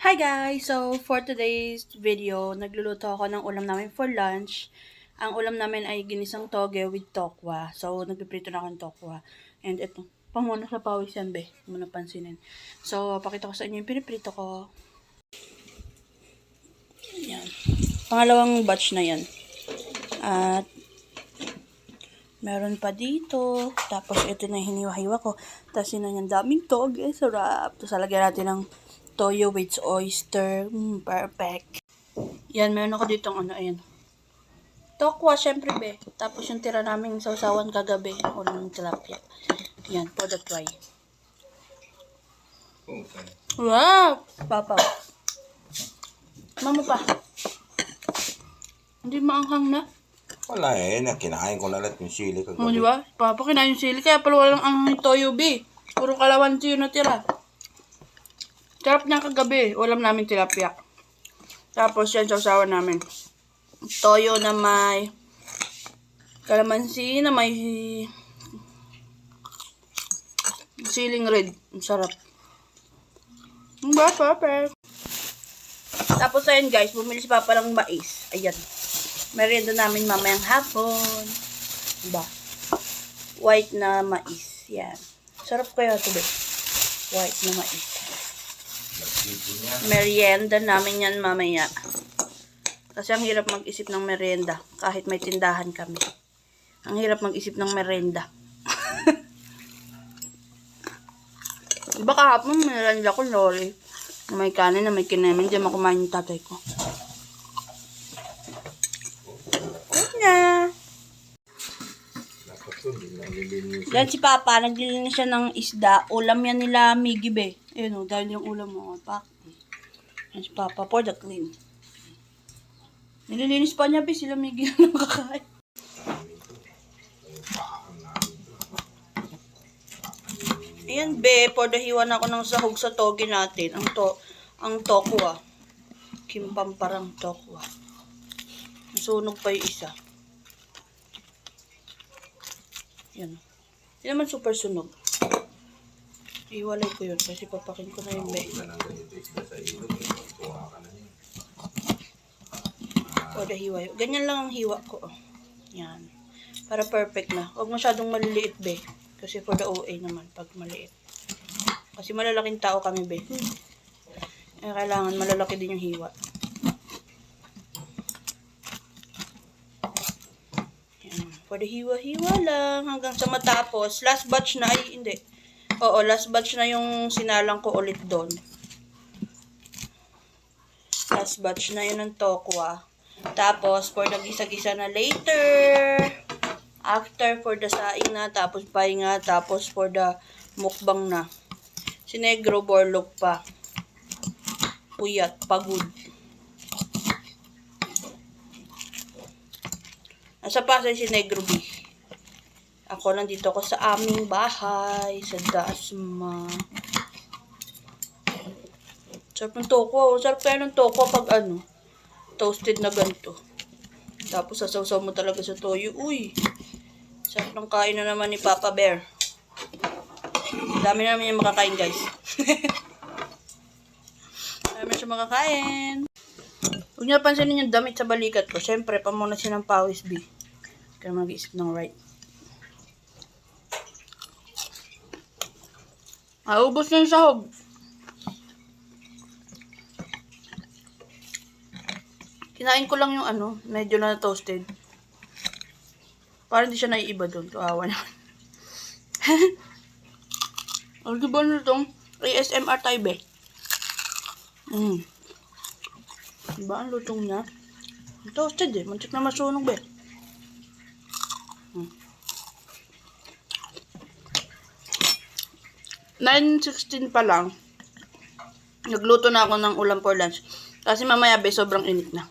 Hi guys! So, for today's video, nagluluto ako ng ulam namin for lunch. Ang ulam namin ay ginisang toge with tokwa. So, nagpiprito na ako ng tokwa. And ito, pamuna sa pawis yan, be. Huwag mo na pansinin. So, pakita ko sa inyo yung piniprito ko. Yan. Pangalawang batch na yan. At, meron pa dito. Tapos, ito na hiniwa-hiwa ko. Tapos, yun na yung daming toge. Sarap. Tapos, lagyan natin ng toyo with oyster. Perfect. Yan, meron ako dito ayan. Tokwa, syempre, be. Tapos yung tira naming sausawan kagabi. Ulam ng tilapia. Yan, for the try. Okay. Wow! Papa. Mama pa. Hindi maanghang na. Wala kinain ko na lahat yung sili O, kagabi. di ba? Papa, kinain yung sili. Kaya pala walang anghang yung toyo, be. Puro kalawansi yung natira. Sarap niya kagabi. Ulam namin tilapia. Tapos yan, sausawan namin. Toyo na may kalamansi, na may siling red. Ang sarap. Perfect. Tapos ayun guys, bumili si Papa ng mais. Ayan. Merienda namin mamayang hapon. Diba? White na mais. Yan. Sarap kaya ito, be. White na mais. Merienda namin yan mamaya. Kasi ang hirap mag-isip ng merienda. Kahit may tindahan kami. Ang hirap mag-isip ng merienda. Diba kahapon merienda ko loli. Na may kanin, na may kinamin. Diyan makumain yung tatay ko. Na. Yan si Papa, naglilinis siya ng isda. Ulam yan nila Migibe. Ayun o, dahil yung ulam mo. Pak. Yan si Papa, for the clean. Nililinis pa niya, be. Sila Miggy na makakain. Ayan, be. For the hiwa na ako ng sahog sa toge natin. Ang tokwa. Kimpamparang tokwa. Nasunog pa yung isa. Yan. Hindi naman super sunog. Iwalay ko yun kasi papakin ko na yun, be. O, the hiwa. Ganyan lang ang hiwa ko. Yan. Para perfect na. Huwag masyadong maliliit, be. Kasi for the OA naman, pag maliit. Kasi malalaking tao kami, be. Kailangan malalaki din yung hiwa. Yan. For the hiwa-hiwa lang. Hanggang sa matapos. Last batch na. Ay, hindi. Oo, last batch na yung sinalang ko ulit doon. Last batch na yun ng tokwa. Tapos, for the gisa-gisa na later. After, for the saing na. Tapos, pahinga. Tapos, for the mukbang na. Si Negro, borlog pa. Puyat, pagod. Nasa Pasay si Negro B. Ako nandito ako sa aming bahay. Sa Dasma. Sarap ng tokwa. Sarap kaya ng tokwa pag toasted na ganito. Tapos sasaw-saw mo talaga sa toyo. Uy! Sarap ng kain na naman ni Papa Bear. Dami na naman yung makakain, guys. Dami na siya makakain. Huwag niyo pansinin yung damit sa balikat ko. Siyempre, pamuna siya ng pawis, B. Kaya mag-iisip ng right. Ubos na yung sahog. Kinain ko lang yung medyo na toasted. Para hindi siya naiiba doon. Kawawa naman. O, diba na itong ASMR tayo, be? Diba ang lutong niya? Toasted eh. Mantik na masunog, be. 9:16 pa lang. Nagluto na ako ng ulam for lunch. Kasi mamaya, be, sobrang init na.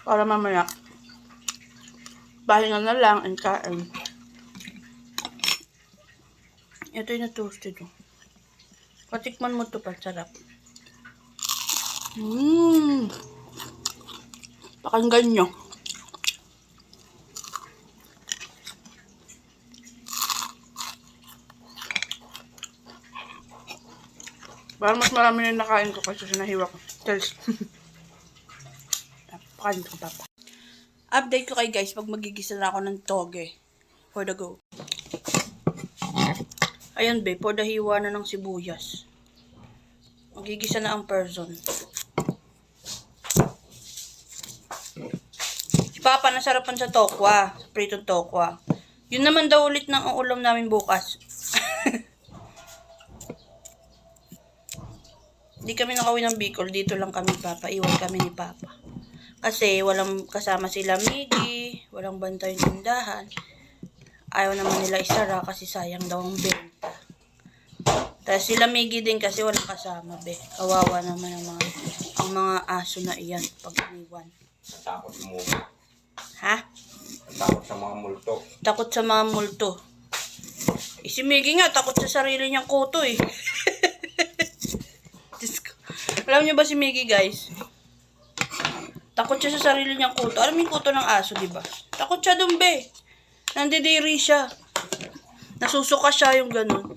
Para mamaya, pahinga na lang and kain. Ito yung na-toasted. Patikman mo to pa. Sarap. Pakinggan nyo. Parang mas marami na nakain ko kasi sinahiwa ko. Cheers. Pakain ko papa. Update ko kay guys pag magigisa na ako ng toge. For the go. Ayan be, for the hiwa na ng sibuyas. Magigisa na ang person. Si Papa nasarapan sa tokwa. Sa pritong tokwa. Yun naman daw ulit ng ulam namin bukas. Hindi kami nakauwi ng Bicol. Dito lang kami, Papa. Iwan kami ni Papa. Kasi walang kasama sila Miggy. Walang bantay yung tindahan. Ayaw naman nila isara kasi sayang daw ang benta. Tapos sila Miggy din kasi walang kasama, be. Kawawa naman ang mga aso na iyan pag iniwan. Natakot mo. Ha? Natakot sa mga multo. Takot sa mga multo. Si Miggy nga, takot sa sarili niyang kuto eh. Diyos ko. Alam niyo ba si Miggy, guys? Takot siya sa sarili niyang kuto. Alam mo yung kuto ng aso, di ba? Takot siya dun, be. Nandidiri siya. Nasusuka siya yung ganun.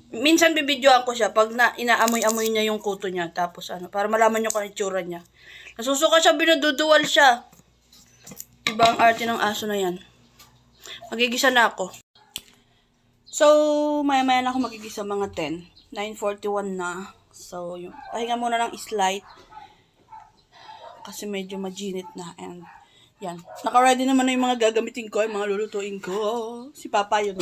Minsan bibidyoan ko siya pag inaamoy-amoy niya yung kuto niya. Tapos para malaman niyo kung ano itsura niya. Nasusuka siya, binaduduwal siya. Diba ang arte ng aso na yan? Magigisa na ako. So, maya-maya na ako magigisa mga 10. 9:41 na. So, yung pahinga muna ng slide. Kasi medyo majinit na. And, yan. Naka-ready naman na yung mga gagamitin ko. Yung mga lulutuin ko. Si Papa yun.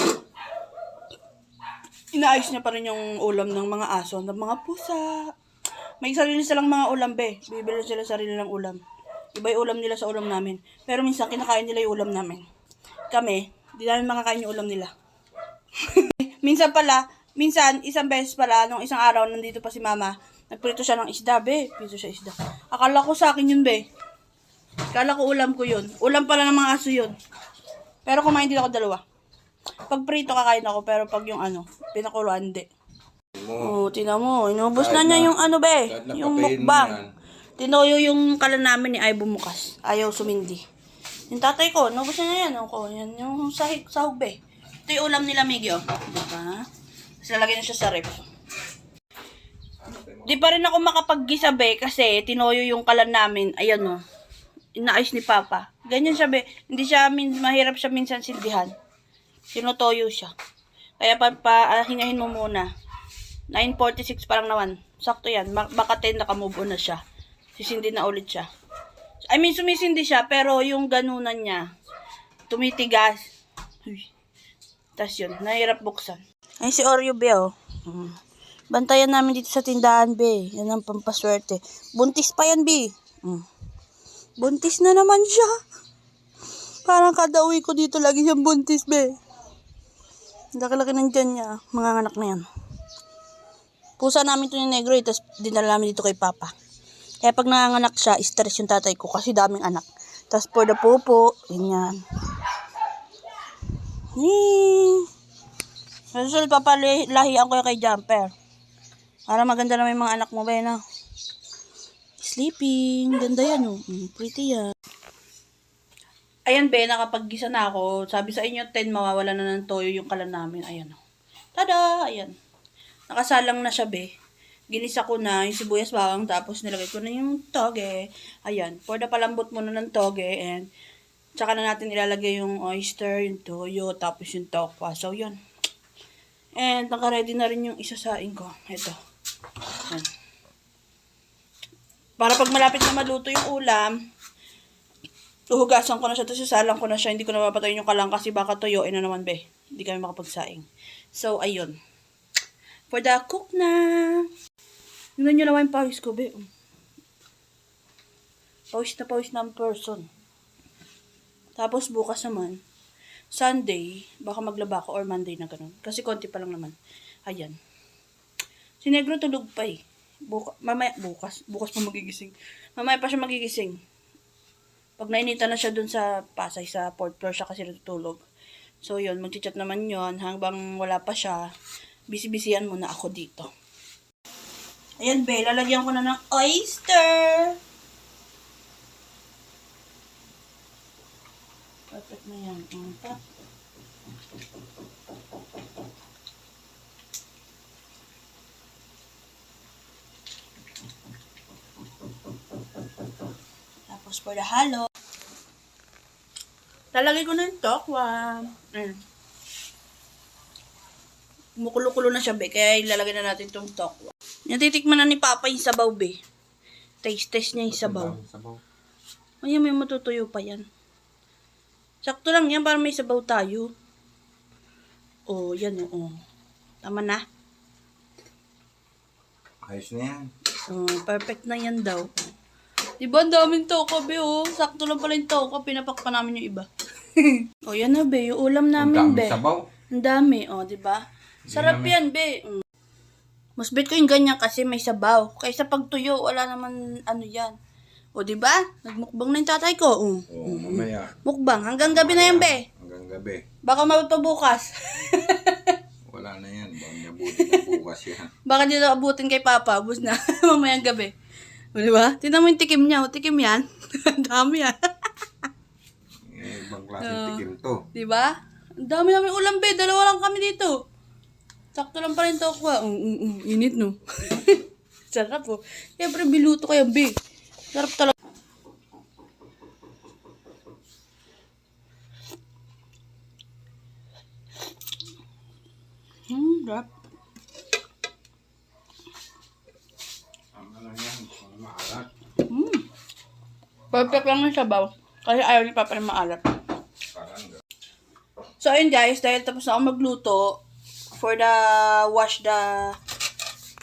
Inaayos niya pa rin yung ulam ng mga aso. Ng mga pusa. May sarili silang mga ulam, be. Bibili sila sarili ng ulam. Iba yung ulam nila sa ulam namin. Pero minsan, kinakain nila yung ulam namin. Kami, di namin makakain yung ulam nila. Minsan, isang beses pala, nung isang araw, nandito pa si Mama, nagprito siya ng isda, be. Prito siya isda. Akala ko sa akin yun, be. Akala ko ulam ko yun. Ulam pala ng mga aso yun. Pero kumain din ako dalawa. Pag prito kakain ako, pero pag yung pinakuluan, hindi. Tingnan mo. Inubos na niya yung be. Yung mukbang. Tinoyo yung kalan namin ni Ay bumukas. Ayaw sumindi. Yung tatay ko, inubos na niya yan. Yan yung sahog, be. Ito yung ulam nila, Miggy, oh. Diba? Tapos lalagyan na siya sa ref. Di pa rin ako makapaggisa, be, kasi tinoyo yung kalan namin. Ayan, oh. Inaayos ni Papa. Ganyan siya, be. Hindi siya, mahirap siya minsan silbihan. Sinutoyo siya. Kaya hingahin mo muna. 9:46 parang naman. Sakto yan. Baka 10 nakamove on na siya. Sisindi na ulit siya. I mean, sumisindi siya, pero yung ganunan niya, tumitigas. Tapos yun, nahirap buksan. Ay, si Oreo, be, oh. Bantayan namin dito sa tindahan, be. Yan ang pampaswerte. Buntis pa yan, be. Buntis na naman siya. Parang kada uwi ko dito, lagi siyang buntis, be. Laki-laki ng dyan niya. Mga anak na yan. Pusa namin ito ni Negro, tapos dinala namin dito kay Papa. Kaya pag nanganganak siya, stress yung tatay ko kasi daming anak. Tapos for the pupo, ganyan. Susul, papalahian ko yung kay Jumper. Para maganda na may mga anak mo, ba yun, Sleeping. Ganda yan, oh. Pretty yan. Ayan, be, nakapaggisa na ako. Sabi sa inyo, 10, mawawala na ng toyo yung kalan namin. Ayan, oh. Tada! Ayan. Nakasalang na siya, be. Ginisa ko na yung sibuyas bawang, tapos nilagay ko na yung toge. Ayan. For the palambot muna ng toge, and tsaka na natin ilalagay yung oyster, yung toyo, tapos yung tokwa. So, yun. And, naka-ready na rin yung isasain ko. Ito. Ayan. Para pag malapit na maluto yung ulam, uhugasan ko na siya, tapos isalang ko na siya. Hindi ko na papatayin yung kalang kasi baka tuyuin na naman, be. Hindi kami makapagsaing. So, ayun. For the cook na. Tingnan nyo naman yung pawis ko, be. Pawis na ang person. Tapos bukas naman, Sunday, baka maglaba ako or Monday na ganun. Kasi konti pa lang naman. Ayan. Si Negro tulog pa eh. Bukas pa magigising. Mamaya pa siya magigising. Pag nainita na siya dun sa Pasay, sa 4th floor siya kasi natutulog. So yun, mag-chat naman yun. Hanggang wala pa siya, busy-busyhan muna ako dito. Ayan, be, lalagyan ko na ng oyster. Perfect na yan. Tapos for the halo, lalagay ko na yung tokwa. Kumukulo-kulo na siya, be. Kaya ilalagay na natin itong tokwa. Natitikman na ni Papa yung sabaw, be. Taste niya yung sabaw. Ayan, may matutuyo pa yan. Sakto lang yan para may sabaw tayo. Oh, yan oh. Tama na. Ayos na yan. Oh, perfect na yan daw. Diba, ang daming toka, be, oh. Sakto lang pala yung toka. Pinapak pa namin yung iba. Oh, yan na, be. Yung ulam namin, be. Ang dami sabaw. Ang dami, oh, diba? Sarap yan, be. Mas bet ko yung ganyan kasi may sabaw. Kaysa pagtuyo, wala naman ano yan. O, diba? Nagmukbang na yung tatay ko. Oo, mamaya. Mukbang. Hanggang gabi na yan, be. Hanggang gabi. Baka mapapabukas. Wala na yan. Bang nabuti na bukas yan. Baka di na abutin kay Papa. Bus na. Mamayang gabi. O, diba? Tingnan mo yung tikim niya. O, tikim yan. Ang dami yan. Ibang klaseng tikim to. Diba? Ang dami namin ulam, be. Dalawa lang kami dito. Sakto lang pa rin tokwa. Init, no? Sarap, oh. Siyempre, biluto kayo, be. Sarap talaga. Sarap. Ano yan? Maalat. Perfect lang yung sabaw. Kasi ayaw ni Papa na maalat. Parang So, ayun guys. Dahil tapos na ako magluto, for the wash the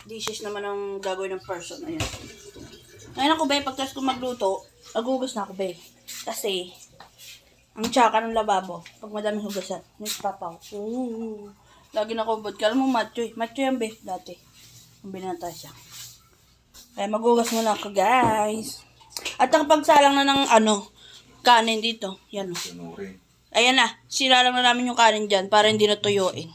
dishes naman ang gagawin ng person. Ayan. Ngayon ako, be, pagkas ko magluto, nagugas na ako, be. Kasi, ang tsaka ng lababo, pag madaming hugasan, miss Papa ko. Lagi na kubod. Kala mo macho eh. Macho yan, be, dati. Ang binata siya. Kaya magugas muna ako, guys. At ang pagsalang na ng, kanin dito. Yan, o. sunurin. Ayan na. Sinalang na namin yung kanin dyan para hindi na tuyuin.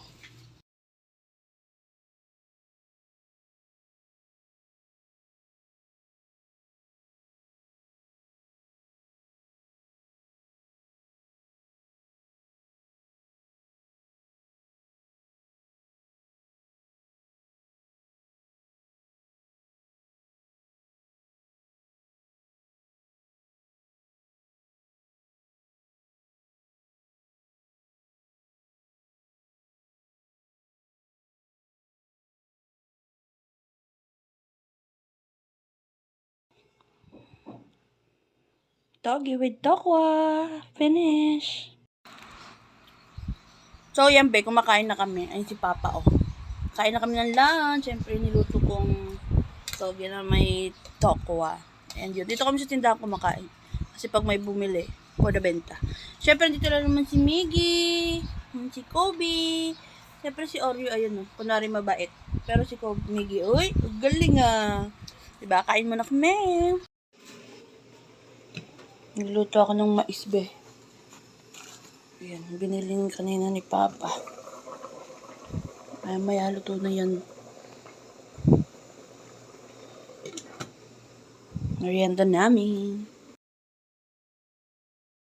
Doggy with tokwa. Finish. So, yan, be. Kumakain na kami. Ayun si Papa, oh. Kain na kami ng lunch. Siyempre, niluto kong doggy na may tokwa. Ayan yun. Dito kami sa tindahan kumakain. Kasi pag may bumili, for the benta. Siyempre, dito na naman si Miggy. Si Kobe. Siyempre, si Oreo, ayun, oh. Kunwari mabait. Pero si Kobe, Miggy, uy, galing ah. Diba? Kain mo na kami. Nagluto ako ng mais, be. Ayan, binili kanina ni Papa. Ay, may haluto na yan. Merienda namin.